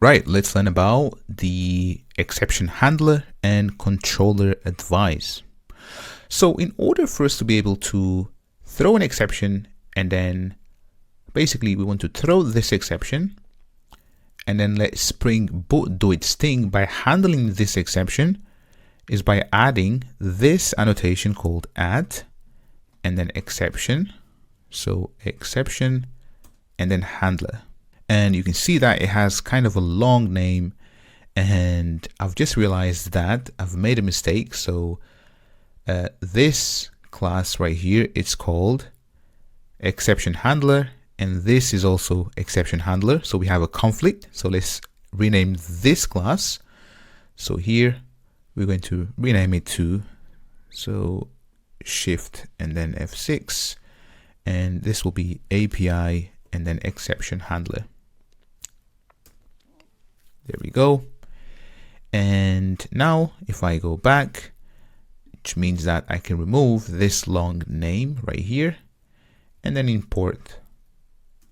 Right, let's learn about the exception handler and controller advice. So in order for us to be able to throw an exception, and then basically we want to throw this exception and then let Spring Boot do its thing by handling this exception, is by adding this annotation called add and then exception. So exception and then handler. And you can see that it has kind of a long name, and I've just realized that I've made a mistake. So this class right here, it's called exception handler, and this is also exception handler. So we have a conflict. So let's rename this class. So here we're going to rename it to, so shift and then F6, and this will be API and then exception handler. There we go. And now if I go back, which means that I can remove this long name right here and then import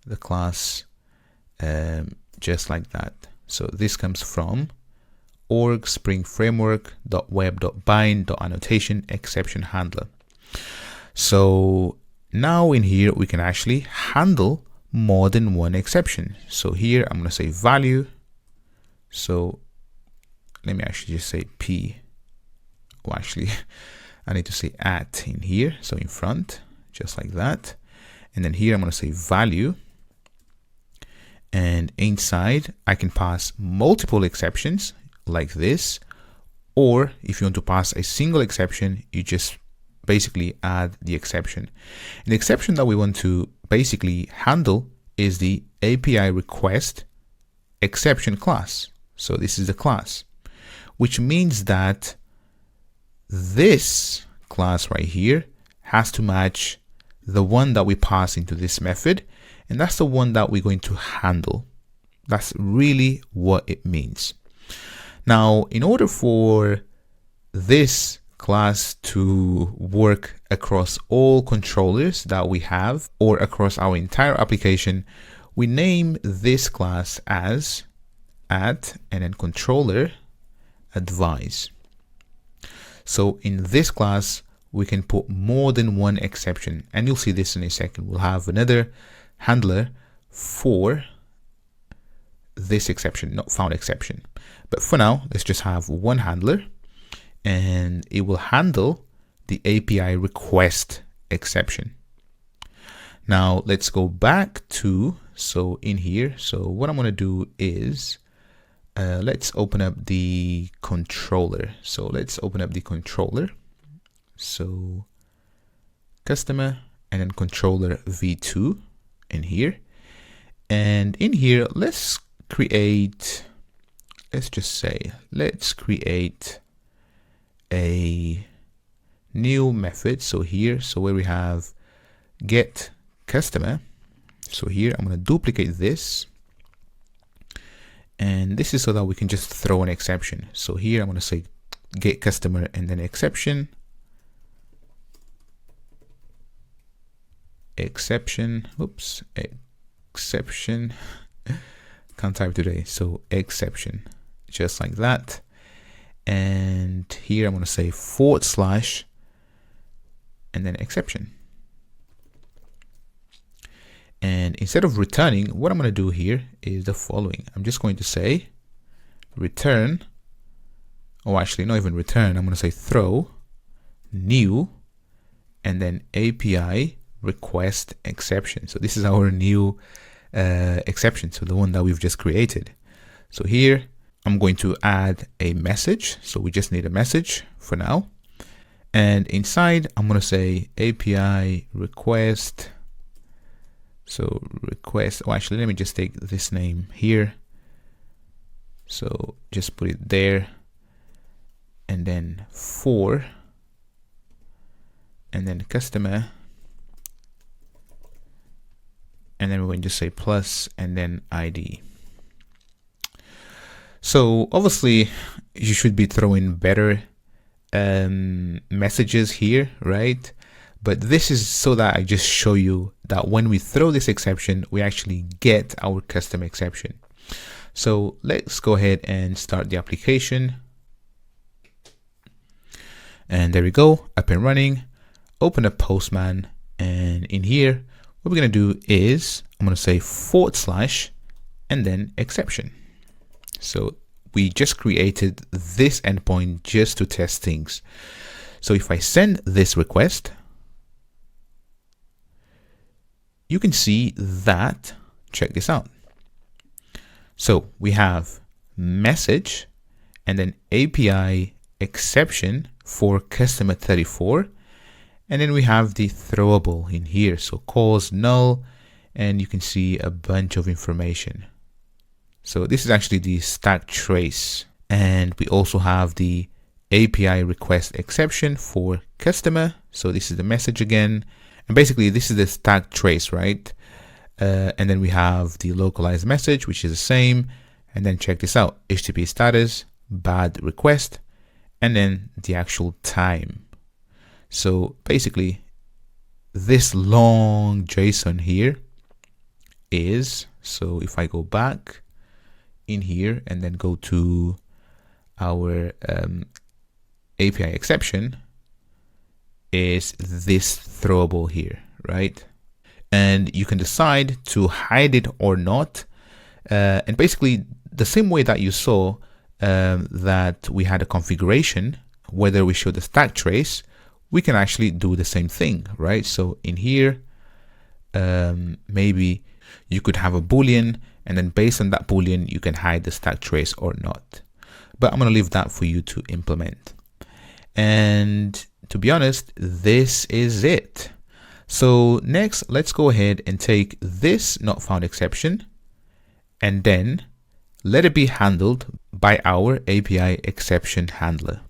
the class just like that. So this comes from org spring framework.web.bind.annotation exception handler. So now in here we can actually handle more than one exception. So here I'm going to say value. So let me actually just say P. Well, actually, I need to say at in here. So in front, just like that. And then here I'm going to say value. And inside, I can pass multiple exceptions like this. Or if you want to pass a single exception, you just basically add the exception. And the exception that we want to basically handle is the API request exception class. So this is the class, which means that this class right here has to match the one that we pass into this method, and that's the one that we're going to handle. That's really what it means. Now, in order for this class to work across all controllers that we have or across our entire application, we name this class as add and then controller advice. So in this class, we can put more than one exception, and you'll see this in a second. We'll have another handler for this exception, not found exception. But for now, let's just have one handler, and it will handle the API request exception. Now let's go back to, so in here, so what I'm going to do is let's open up the controller. So let's open up the controller. So customer and then controller v2 in here. And in here, let's create a new method. So here, so where we have get customer. So here I'm going to duplicate this. And this is so that we can just throw an exception. So here I'm going to say get customer and then exception. Oops, exception. Can't type today. So exception, just like that. And here I'm going to say / and then exception. And instead of returning, what I'm going to do here is the following. I'm just going to say return, or actually not even return. I'm going to say throw new and then API request exception. So this is our new exception, so the one that we've just created. So here I'm going to add a message. So we just need a message for now. And inside I'm going to say API request. So request, oh, actually, let me just take this name here. So just put it there. And then for, and then customer. And then we're going to say plus and then ID. So obviously you should be throwing better messages here, right? But this is so that I just show you that when we throw this exception, we actually get our custom exception. So let's go ahead and start the application. And there we go, up and running. Open up Postman, and in here, what we're going to do is I'm going to say / and then exception. So we just created this endpoint just to test things. So if I send this request, you can see that, check this out. So we have message and then API exception for customer 34. And then we have the throwable in here. So calls null, and you can see a bunch of information. So this is actually the stack trace. And we also have the API request exception for customer. So this is the message again. And basically this is the stack trace, right? And then we have the localized message, which is the same. And then check this out, HTTP status, bad request, and then the actual time. So basically this long JSON here is, so if I go back in here and then go to our API exception, is this throwable here, right? And you can decide to hide it or not. And basically the same way that you saw that we had a configuration, whether we show the stack trace, we can actually do the same thing, right? So in here, maybe you could have a Boolean, and then based on that Boolean, you can hide the stack trace or not. But I'm going to leave that for you to implement. And to be honest, this is it. So next, let's go ahead and take this not found exception and then let it be handled by our API exception handler.